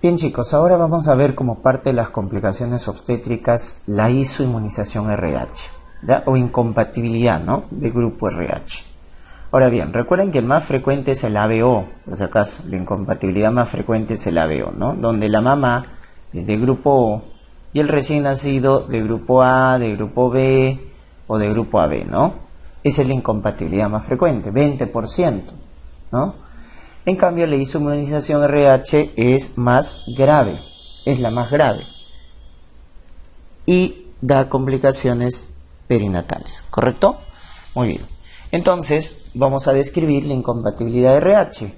Bien chicos, ahora vamos a ver como parte de las complicaciones obstétricas la isoinmunización RH, ¿ya? O incompatibilidad, ¿no?, de grupo RH. Ahora bien, recuerden que el más frecuente es el ABO, por si acaso, la incompatibilidad más frecuente es el ABO, ¿no?, donde la mamá es de grupo O y el recién nacido de grupo A, de grupo B o de grupo AB, ¿no? Esa es la incompatibilidad más frecuente, 20%, ¿no? En cambio, la isoinmunización RH es más grave, es la más grave y da complicaciones perinatales, ¿correcto? Muy bien. Entonces, vamos a describir la incompatibilidad RH.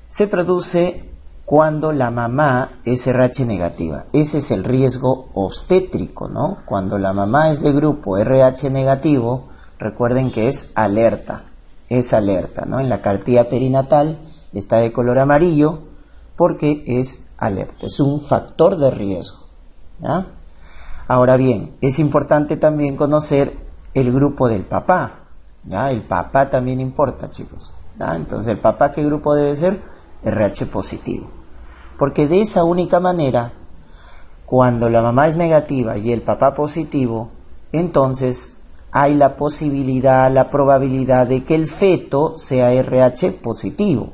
Se produce cuando la mamá es RH negativa. Ese es el riesgo obstétrico, ¿no? Cuando la mamá es de grupo RH negativo, recuerden que es alerta, ¿no? En la cartilla perinatal está de color amarillo porque es alerta, es un factor de riesgo, ¿ya? Ahora bien, es importante también conocer el grupo del papá, ¿ya? El papá también importa, chicos, ¿ya? Entonces, ¿el papá qué grupo debe ser? RH positivo. Porque de esa única manera, cuando la mamá es negativa y el papá positivo, entonces hay la posibilidad, la probabilidad de que el feto sea RH positivo,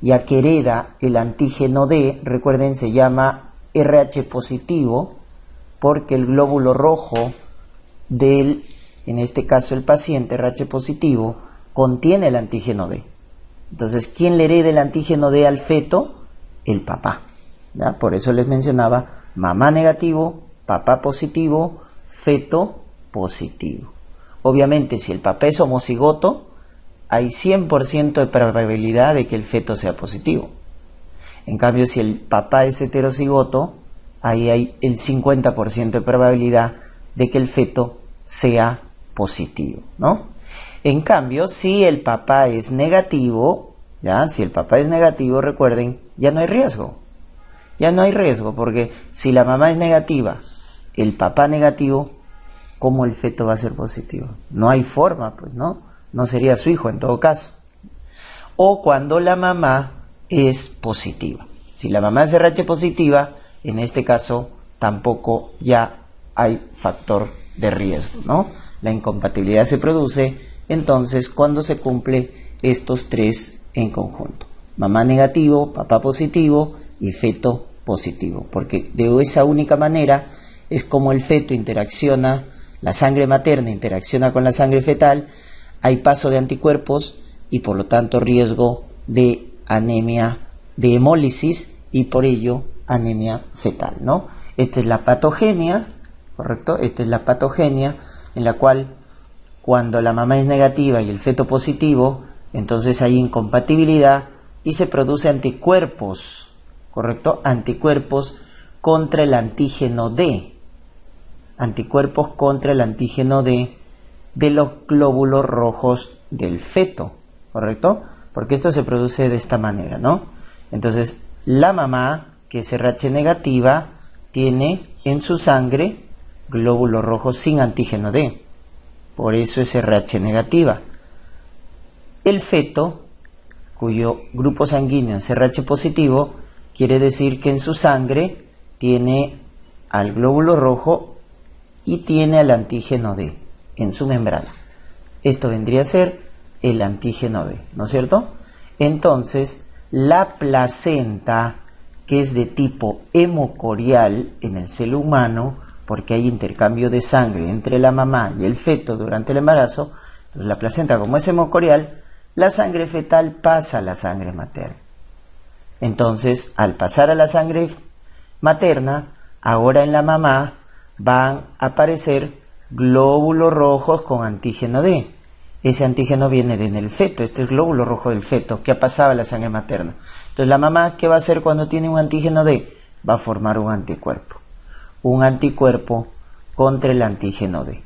ya que hereda el antígeno D. Recuerden, se llama RH positivo porque el glóbulo rojo del, en este caso el paciente RH positivo, contiene el antígeno D. Entonces, ¿quién le hereda el antígeno D al feto? El papá, ¿ya? Por eso les mencionaba mamá negativo, papá positivo, feto positivo. Obviamente, si el papá es homocigoto, hay 100% de probabilidad de que el feto sea positivo. En cambio, si el papá es heterocigoto, ahí hay el 50% de probabilidad de que el feto sea positivo, ¿no? En cambio, si el papá es negativo, ¿ya? Si el papá es negativo, recuerden, ya no hay riesgo. Ya no hay riesgo, porque si la mamá es negativa, el papá negativo, ¿cómo el feto va a ser positivo? No hay forma, pues, ¿no? No sería su hijo en todo caso. O cuando la mamá es positiva. Si la mamá es RH positiva, en este caso tampoco ya hay factor de riesgo, ¿no? La incompatibilidad se produce entonces cuando se cumple estos tres en conjunto: mamá negativo, papá positivo y feto positivo, porque de esa única manera es como el feto interacciona, la sangre materna interacciona con la sangre fetal, hay paso de anticuerpos y por lo tanto riesgo de anemia, de hemólisis y por ello anemia fetal, ¿no? Esta es la patogenia, ¿correcto? Esta es la patogenia en la cual cuando la mamá es negativa y el feto positivo, entonces hay incompatibilidad y se produce anticuerpos, ¿correcto? Anticuerpos contra el antígeno D. Anticuerpos contra el antígeno D de los glóbulos rojos del feto, ¿correcto? Porque esto se produce de esta manera, ¿no? Entonces, la mamá, que es RH negativa, tiene en su sangre glóbulos rojos sin antígeno D. Por eso es RH negativa. El feto, cuyo grupo sanguíneo es RH positivo, quiere decir que en su sangre tiene al glóbulo rojo y tiene al antígeno D en su membrana. Esto vendría a ser el antígeno D, ¿no es cierto? Entonces, la placenta, que es de tipo hemocorial en el ser humano, porque hay intercambio de sangre entre la mamá y el feto durante el embarazo, entonces la placenta, como es hemocorial, la sangre fetal pasa a la sangre materna. Entonces, al pasar a la sangre materna, ahora en la mamá van a aparecer glóbulos rojos con antígeno D. Ese antígeno viene en el feto, este es el glóbulo rojo del feto que ha pasado a la sangre materna. Entonces la mamá, ¿qué va a hacer cuando tiene un antígeno D? Va a formar un anticuerpo contra el antígeno D.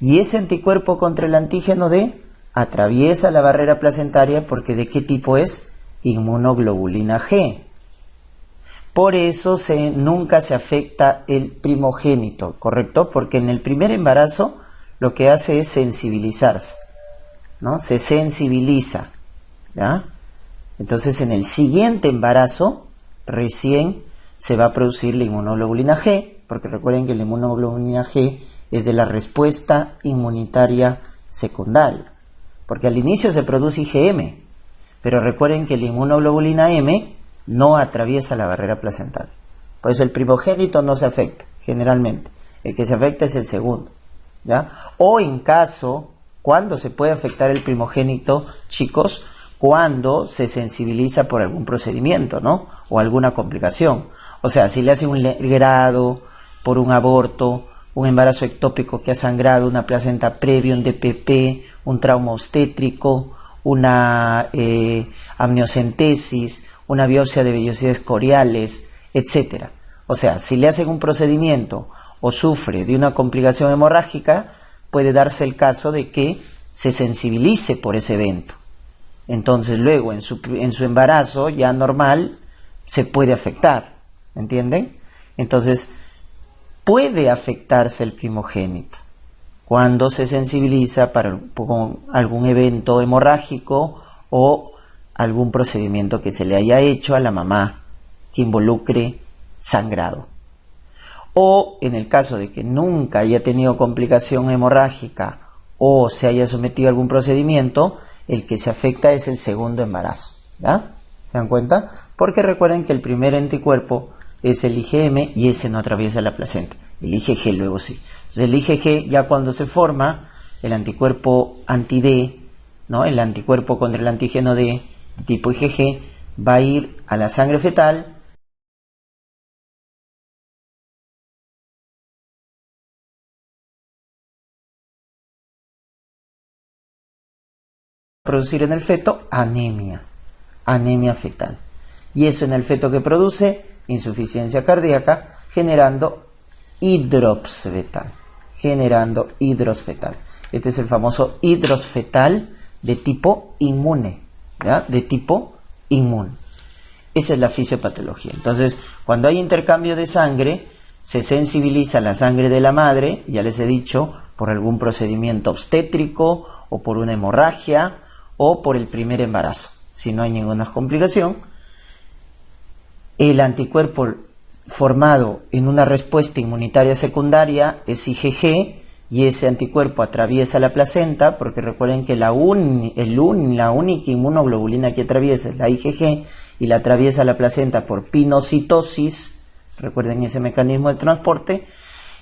Y ese anticuerpo contra el antígeno D atraviesa la barrera placentaria porque ¿de qué tipo es? Inmunoglobulina G. Por eso nunca se afecta el primogénito, ¿correcto? Porque en el primer embarazo lo que hace es sensibilizarse, ¿no? Se sensibiliza, ¿ya? Entonces en el siguiente embarazo recién se va a producir la inmunoglobulina G, porque recuerden que la inmunoglobulina G es de la respuesta inmunitaria secundaria, porque al inicio se produce IgM, pero recuerden que la inmunoglobulina M no atraviesa la barrera placental. Por eso el primogénito no se afecta, generalmente. El que se afecta es el segundo, ¿ya? O en caso, ¿cuándo se puede afectar el primogénito, chicos? Cuando se sensibiliza por algún procedimiento, ¿no? O alguna complicación. O sea, si le hace un grado por un aborto, un embarazo ectópico que ha sangrado, una placenta previa, un DPP, un trauma obstétrico, una amniocentesis, una biopsia de vellosidades coriales, etc. O sea, si le hacen un procedimiento o sufre de una complicación hemorrágica, puede darse el caso de que se sensibilice por ese evento. Entonces luego en su embarazo ya normal se puede afectar, ¿entienden? Entonces puede afectarse el primogénito cuando se sensibiliza con algún evento hemorrágico o algún procedimiento que se le haya hecho a la mamá que involucre sangrado. O en el caso de que nunca haya tenido complicación hemorrágica o se haya sometido a algún procedimiento, el que se afecta es el segundo embarazo, ¿ya? ¿Se dan cuenta? Porque recuerden que el primer anticuerpo es el IgM y ese no atraviesa la placenta. El IgG luego sí. Entonces el IgG ya cuando se forma, el anticuerpo anti-D, ¿no? El anticuerpo contra el antígeno D tipo IgG va a ir a la sangre fetal producir en el feto anemia fetal. Y eso en el feto que produce insuficiencia cardíaca generando hidrops fetal. Este es el famoso hidros fetal de tipo inmune, ¿ya? De tipo inmune. Esa es la fisiopatología. Entonces, cuando hay intercambio de sangre, se sensibiliza la sangre de la madre, ya les he dicho, por algún procedimiento obstétrico o por una hemorragia o por el primer embarazo. Si no hay ninguna complicación, el anticuerpo formado en una respuesta inmunitaria secundaria es IgG y ese anticuerpo atraviesa la placenta, porque recuerden que la única inmunoglobulina que atraviesa es la IgG y la atraviesa la placenta por pinocitosis, recuerden ese mecanismo de transporte,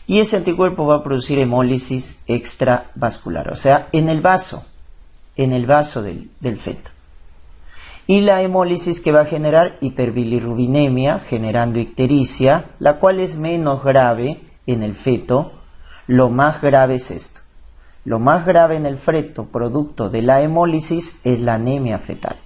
y ese anticuerpo va a producir hemólisis extravascular, o sea, en el vaso del feto. Y la hemólisis que va a generar hiperbilirrubinemia, generando ictericia, la cual es menos grave en el feto. Lo más grave es esto. Lo más grave en el feto, producto de la hemólisis, es la anemia fetal.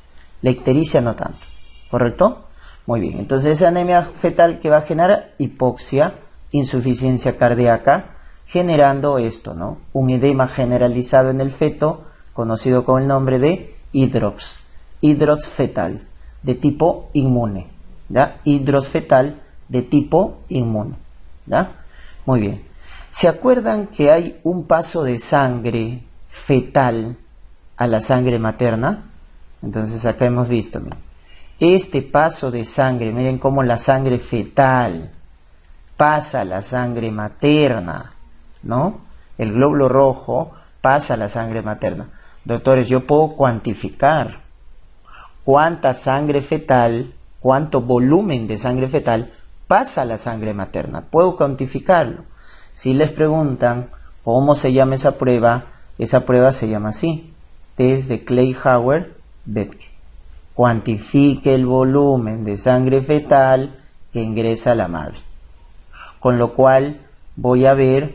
La ictericia no tanto. ¿Correcto? Muy bien. Entonces esa anemia fetal que va a generar hipoxia, insuficiencia cardíaca, generando esto, ¿no? Un edema generalizado en el feto, conocido con el nombre de hidrops fetal, de tipo inmune, ¿ya? Hidrops fetal de tipo inmune, ¿ya? Muy bien. ¿Se acuerdan que hay un paso de sangre fetal a la sangre materna? Entonces acá hemos visto, miren, este paso de sangre, miren cómo la sangre fetal pasa a la sangre materna, ¿no? El glóbulo rojo pasa a la sangre materna. Doctores, yo puedo cuantificar cuánta sangre fetal, cuánto volumen de sangre fetal pasa a la sangre materna. Puedo cuantificarlo. Si les preguntan cómo se llama esa prueba se llama así, test de Kleihauer-Betke. Cuantifique el volumen de sangre fetal que ingresa a la madre. Con lo cual voy a ver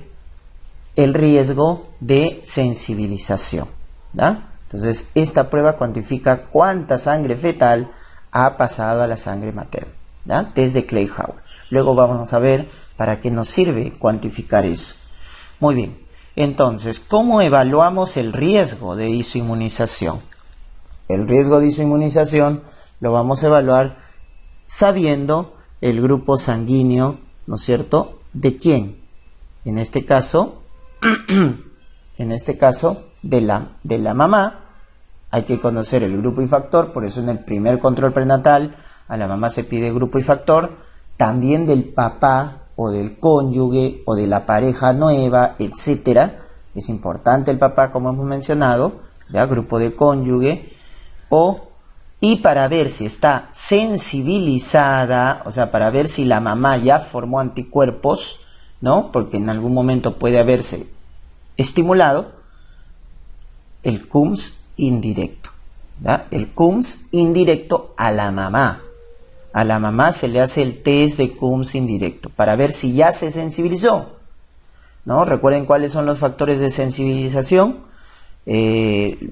el riesgo de sensibilización, ¿da? Entonces, esta prueba cuantifica cuánta sangre fetal ha pasado a la sangre materna, ¿ya? Test de Kleihauer. Luego vamos a ver para qué nos sirve cuantificar eso. Muy bien. Entonces, ¿cómo evaluamos el riesgo de isoinmunización? El riesgo de isoinmunización lo vamos a evaluar sabiendo el grupo sanguíneo, ¿no es cierto?, ¿de quién? En este caso, de la mamá. Hay que conocer el grupo y factor, por eso en el primer control prenatal a la mamá se pide grupo y factor, también del papá o del cónyuge o de la pareja nueva, etcétera. Es importante el papá, como hemos mencionado, ¿ya? Grupo de cónyuge, y para ver si está sensibilizada, o sea, para ver si la mamá ya formó anticuerpos, ¿no? Porque en algún momento puede haberse estimulado, el CUMS indirecto, ¿ya? El CUMS indirecto a la mamá. A la mamá se le hace el test de CUMS indirecto para ver si ya se sensibilizó, ¿no? Recuerden cuáles son los factores de sensibilización,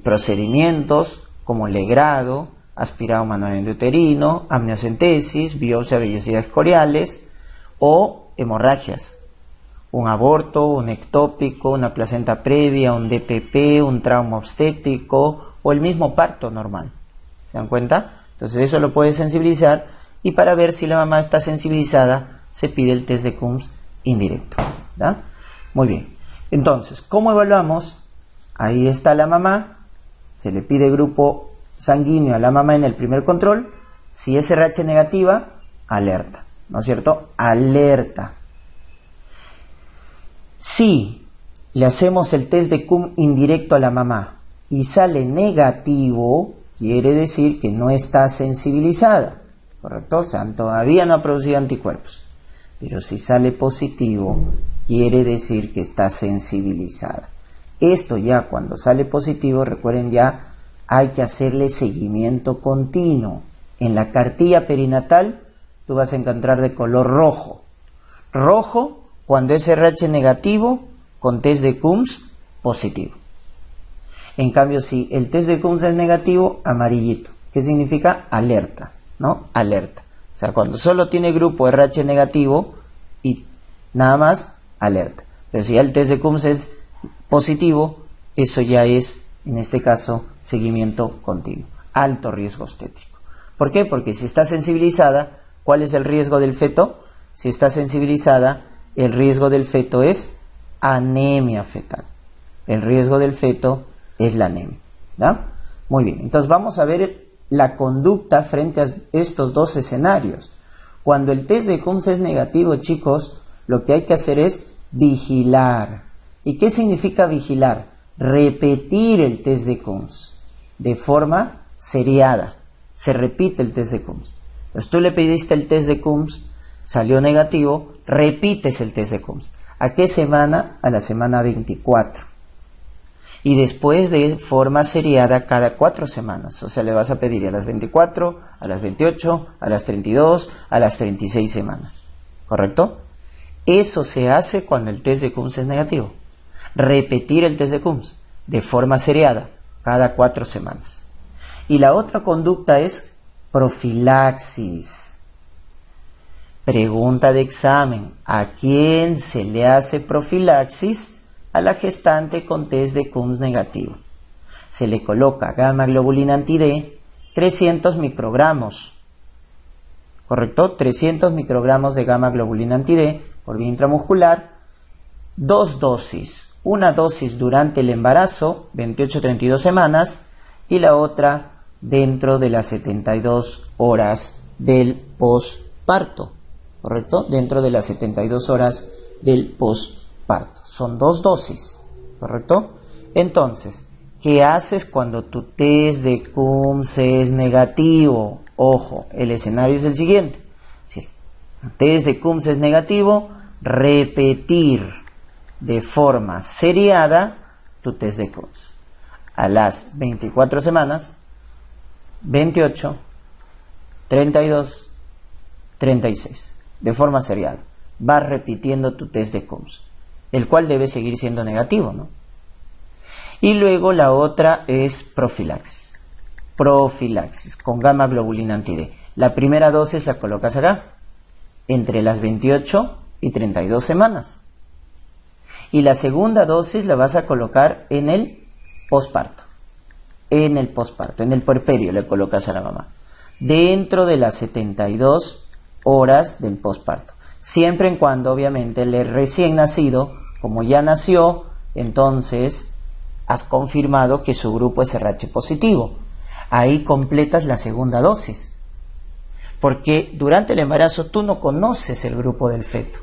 procedimientos como legrado, aspirado manual endouterino, amniocentesis, biopsia de vellosidades coriales o hemorragias, un aborto, un ectópico, una placenta previa, un DPP, un trauma obstétrico o el mismo parto normal. ¿Se dan cuenta? Entonces eso lo puede sensibilizar, y para ver si la mamá está sensibilizada se pide el test de CUMS indirecto, ¿ya? Muy bien. Entonces, ¿cómo evaluamos? Ahí está la mamá, se le pide grupo sanguíneo a la mamá en el primer control. Si es RH negativa, alerta, ¿no es cierto? Alerta. Si le hacemos el test de CUM indirecto a la mamá y sale negativo, quiere decir que no está sensibilizada, ¿correcto? O sea, todavía no ha producido anticuerpos. Pero si sale positivo, quiere decir que está sensibilizada. Esto ya cuando sale positivo, recuerden, ya hay que hacerle seguimiento continuo. En la cartilla perinatal tú vas a encontrar de color rojo. Rojo cuando es RH negativo con test de CUMS positivo. En cambio, si el test de CUMS es negativo, amarillito. ¿Qué significa? Alerta, ¿no? Alerta. O sea, cuando solo tiene grupo RH negativo y nada más, alerta. Pero si ya el test de CUMS es positivo, eso ya es, en este caso, seguimiento continuo. Alto riesgo obstétrico. ¿Por qué? Porque si está sensibilizada, ¿cuál es el riesgo del feto? Si está sensibilizada, el riesgo del feto es anemia fetal. El riesgo del feto es la anemia, ¿ya? Muy bien, entonces vamos a ver la conducta frente a estos dos escenarios. Cuando el test de CUMS es negativo, chicos, lo que hay que hacer es vigilar. ¿Y qué significa vigilar? Repetir el test de CUMS de forma seriada. Se repite el test de CUMS. Entonces tú le pediste el test de CUMS, salió negativo, repites el test de CUMS. ¿A qué semana? A la semana 24. Y después de forma seriada cada 4 semanas. O sea, le vas a pedir a las 24, a las 28, a las 32, a las 36 semanas. ¿Correcto? Eso se hace cuando el test de CUMS es negativo. Repetir el test de CUMS de forma seriada cada 4 semanas. Y la otra conducta es profilaxis. Pregunta de examen: ¿a quién se le hace profilaxis? A la gestante con test de CUMS negativo. Se le coloca gamma globulina anti-D 300 microgramos. ¿Correcto? 300 microgramos de gamma globulina anti-D por vía intramuscular. 2 dosis. Una dosis durante el embarazo, 28-32 semanas, y la otra dentro de las 72 horas del posparto. ¿Correcto? Dentro de las 72 horas del posparto. Son 2 dosis. ¿Correcto? Entonces, ¿qué haces cuando tu test de CUMS es negativo? Ojo, el escenario es el siguiente. Si el test de CUMS es negativo, repetir de forma seriada tu test de CUMS. A las 24 semanas, 28, 32, 36. De forma seriada. Vas repitiendo tu test de CUMS, el cual debe seguir siendo negativo, ¿no? Y luego la otra es profilaxis. Profilaxis con gamma globulina anti-D. La primera dosis la colocas acá, entre las 28 y 32 semanas. Y la segunda dosis la vas a colocar en el posparto. En el posparto, en el puerperio le colocas a la mamá. Dentro de las 72 horas del posparto. Siempre en cuando, obviamente, el recién nacido, como ya nació, entonces has confirmado que su grupo es RH positivo. Ahí completas la segunda dosis. porque durante el embarazo tú no conoces el grupo del feto.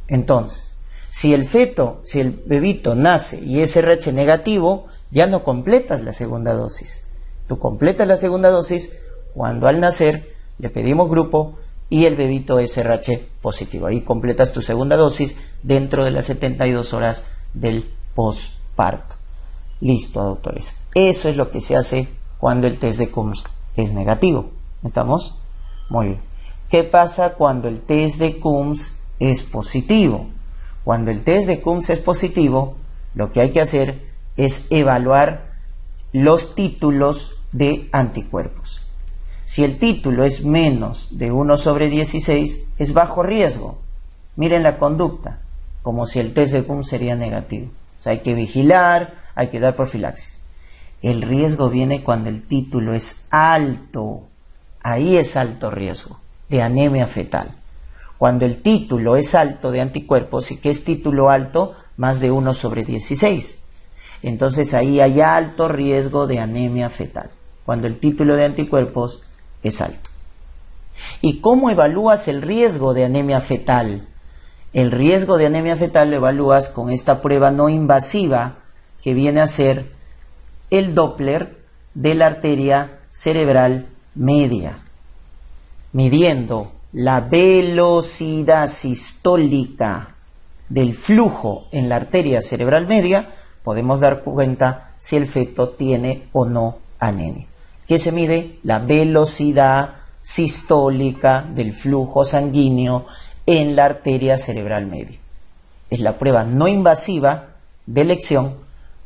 Entonces, si el bebito nace y es RH negativo, ya no completas la segunda dosis. Tú completas la segunda dosis cuando al nacer le pedimos grupo y el bebito es RH positivo. Ahí completas tu segunda dosis dentro de las 72 horas del posparto. Listo, doctores. Eso es lo que se hace cuando el test de Coombs es negativo. ¿Estamos? Muy bien. ¿Qué pasa cuando el test de Coombs es positivo? Cuando el test de Coombs es positivo, lo que hay que hacer es evaluar los títulos de anticuerpos. Si el título es menos de 1/16, es bajo riesgo. Miren la conducta, como si el test de Coombs sería negativo. O sea, hay que vigilar, hay que dar profilaxis. El riesgo viene cuando el título es alto. Ahí es alto riesgo de anemia fetal. Cuando el título es alto de anticuerpos, ¿y qué es título alto? Más de 1/16. Entonces ahí hay alto riesgo de anemia fetal, cuando el título de anticuerpos es alto. ¿Y cómo evalúas el riesgo de anemia fetal? El riesgo de anemia fetal lo evalúas con esta prueba no invasiva que viene a ser el Doppler de la arteria cerebral media, midiendo la velocidad sistólica del flujo en la arteria cerebral media. Podemos dar cuenta si el feto tiene o no anemia. ¿Qué se mide? La velocidad sistólica del flujo sanguíneo en la arteria cerebral media. Es la prueba no invasiva de elección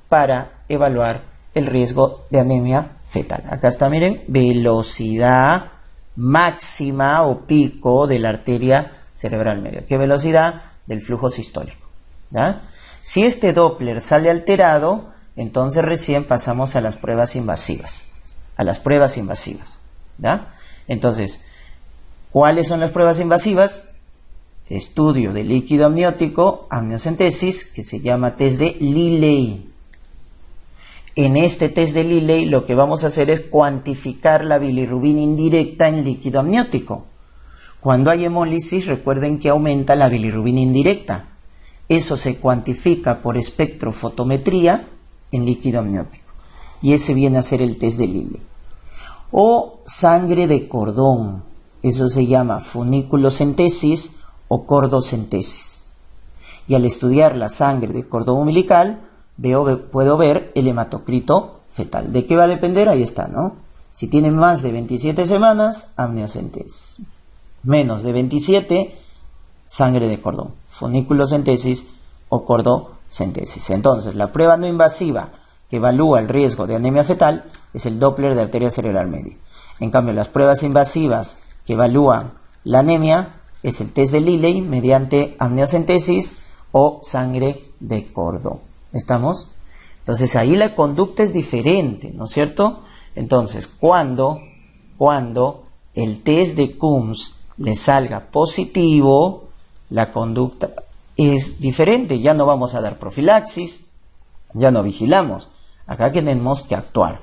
para evaluar el riesgo de anemia fetal. Acá está, miren, velocidad máxima o pico de la arteria cerebral media. ¿Qué velocidad? Del flujo sistólico. ¿Ya? Si este Doppler sale alterado, entonces recién pasamos a las pruebas invasivas. ¿Ya? Entonces, ¿cuáles son las pruebas invasivas? Estudio de líquido amniótico, amniocentesis, que se llama test de Lilley. En este test de Lilley lo que vamos a hacer es cuantificar la bilirrubina indirecta en líquido amniótico. Cuando hay hemólisis, recuerden que aumenta la bilirrubina indirecta. Eso se cuantifica por espectrofotometría en líquido amniótico. Y ese viene a ser el test de Lilley. O sangre de cordón. Eso se llama funiculocentesis o cordocentesis. Y al estudiar la sangre de cordón umbilical, puedo ver el hematocrito fetal. ¿De qué va a depender? Ahí está, ¿no? Si tiene más de 27 semanas, amniocentesis. Menos de 27, sangre de cordón. Funiculocentesis o cordocentesis. Entonces, la prueba no invasiva que evalúa el riesgo de anemia fetal es el Doppler de arteria cerebral media. En cambio, las pruebas invasivas que evalúan la anemia es el test de Lilley mediante amniocentesis o sangre de cordón. ¿Estamos? Entonces ahí la conducta es diferente, ¿no es cierto? Entonces, cuando el test de Coombs le salga positivo, la conducta es diferente. Ya no vamos a dar profilaxis, ya no vigilamos. Acá tenemos que actuar.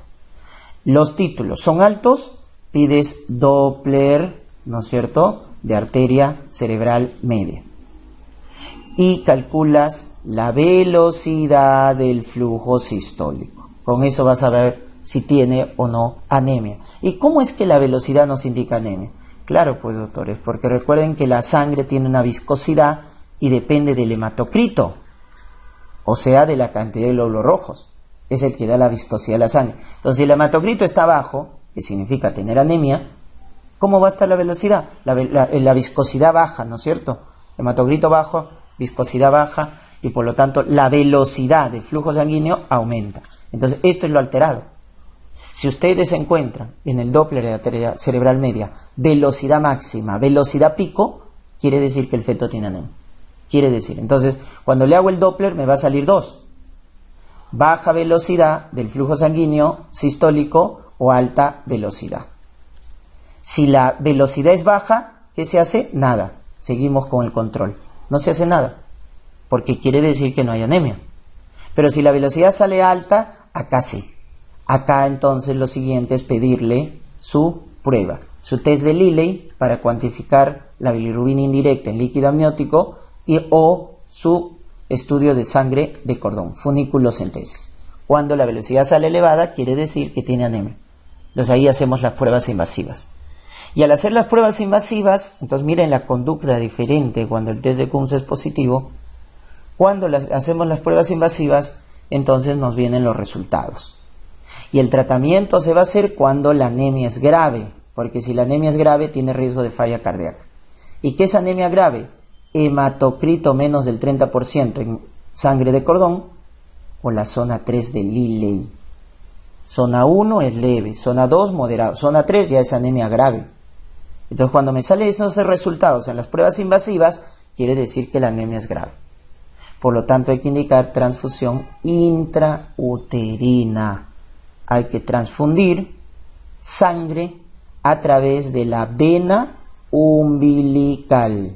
Los títulos son altos, pides Doppler, ¿no es cierto?, de arteria cerebral media. Y calculas la velocidad del flujo sistólico. Con eso vas a ver si tiene o no anemia. ¿Y cómo es que la velocidad nos indica anemia? Claro, pues doctores, porque recuerden que la sangre tiene una viscosidad y depende del hematocrito, o sea, de la cantidad de glóbulos rojos. Es el que da la viscosidad de la sangre. Entonces, si el hematocrito está bajo, que significa tener anemia, ¿cómo va a estar la velocidad? La viscosidad baja, ¿no es cierto? Hematocrito bajo, viscosidad baja, y por lo tanto la velocidad del flujo sanguíneo aumenta. Entonces, esto es lo alterado. Si ustedes encuentran en el Doppler de arteria cerebral media velocidad máxima, velocidad pico, quiere decir que el feto tiene anemia. Quiere decir, entonces, cuando le hago el Doppler me va a salir 2. Baja velocidad del flujo sanguíneo sistólico o alta velocidad. Si la velocidad es baja, ¿qué se hace? Nada. Seguimos con el control. No se hace nada, porque quiere decir que no hay anemia. Pero si la velocidad sale alta, acá sí. Acá entonces lo siguiente es pedirle su prueba. su test de Liley para cuantificar la bilirrubina indirecta en líquido amniótico o su estudio de sangre de cordón, funiculocentesis. Cuando la velocidad sale elevada, quiere decir que tiene anemia. Entonces ahí hacemos las pruebas invasivas. Y al hacer las pruebas invasivas, entonces miren la conducta diferente cuando el test de Coombs es positivo. Cuando hacemos las pruebas invasivas, entonces nos vienen los resultados. Y el tratamiento se va a hacer cuando la anemia es grave, porque si la anemia es grave tiene riesgo de falla cardíaca. ¿Y qué es anemia grave? Hematocrito menos del 30% en sangre de cordón o la zona 3 de Liley. Zona 1 es leve, zona 2 moderado, zona 3 ya es anemia grave. Entonces cuando me salen esos resultados en las pruebas invasivas, quiere decir que la anemia es grave. Por lo tanto hay que indicar transfusión intrauterina. Hay que transfundir sangre a través de la vena umbilical.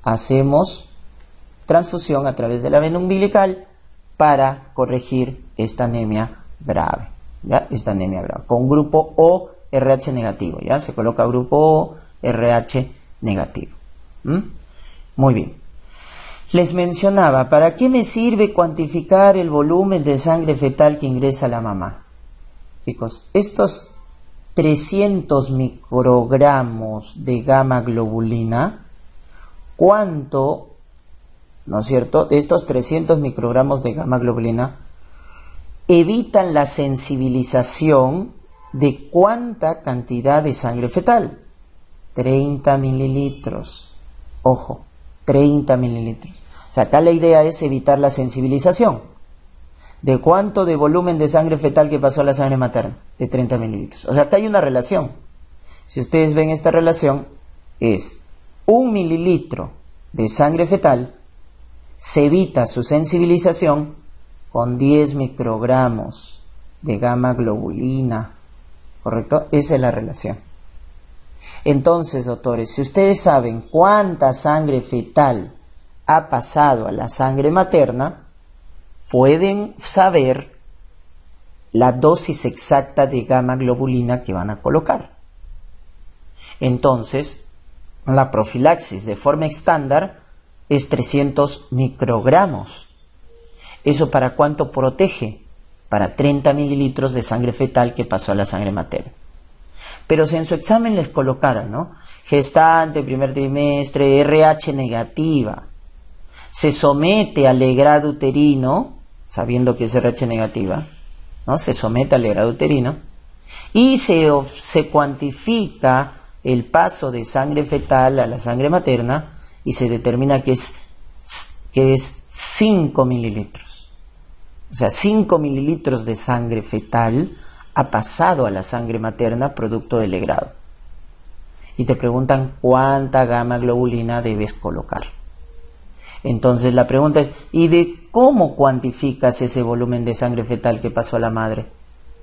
Hacemos transfusión a través de la vena umbilical para corregir esta anemia grave. ¿Ya? Esta anemia grave. Con grupo O RH negativo. ¿Ya? Se coloca grupo O RH negativo. Muy bien. Les mencionaba, ¿para qué me sirve cuantificar el volumen de sangre fetal que ingresa a la mamá? Chicos, estos 300 microgramos de gamma globulina, ¿cuánto, no es cierto? Estos 300 microgramos de gamma globulina evitan la sensibilización de cuánta cantidad de sangre fetal. 30 mililitros. Ojo, 30 mililitros. O sea, acá la idea es evitar la sensibilización. ¿De cuánto de volumen de sangre fetal que pasó a la sangre materna? De 30 mililitros. O sea, acá hay una relación. Si ustedes ven esta relación, es 1 mililitro de sangre fetal, se evita su sensibilización con 10 microgramos de gamma globulina. ¿Correcto? Esa es la relación. Entonces, doctores, si ustedes saben cuánta sangre fetal ha pasado a la sangre materna, pueden saber la dosis exacta de gamma globulina que van a colocar. Entonces, la profilaxis de forma estándar es 300 microgramos. ¿Eso para cuánto protege? Para 30 mililitros de sangre fetal que pasó a la sangre materna. Pero si en su examen les colocaran, ¿no? Gestante, primer trimestre, RH negativa, se somete al legrado uterino, sabiendo que es RH negativa, ¿no? Se somete al legrado uterino y se cuantifica el paso de sangre fetal a la sangre materna y se determina que es 5 mililitros. O sea, 5 mililitros de sangre fetal ha pasado a la sangre materna producto del legrado. Y te preguntan cuánta gamma globulina debes colocar. Entonces la pregunta es, ¿y de cómo cuantificas ese volumen de sangre fetal que pasó a la madre?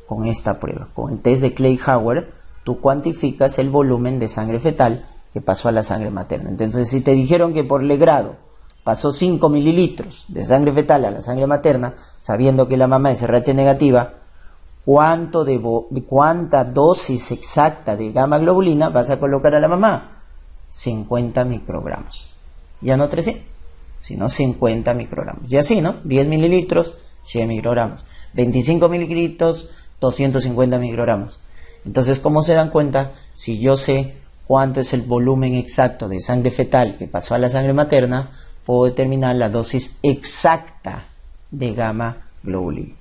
Con esta prueba, con el test de Klein-Hauer, tú cuantificas el volumen de sangre fetal que pasó a la sangre materna. Entonces, si te dijeron que por legrado pasó 5 mililitros de sangre fetal a la sangre materna, sabiendo que la mamá es RH negativa, ¿cuánta dosis exacta de gamma globulina vas a colocar a la mamá? 50 microgramos. Ya no 300, sino 50 microgramos. Y así, ¿no? 10 mililitros, 100 microgramos. 25 mililitros, 250 microgramos. Entonces, ¿cómo se dan cuenta? Si yo sé cuánto es el volumen exacto de sangre fetal que pasó a la sangre materna, puedo determinar la dosis exacta de gamma globulina.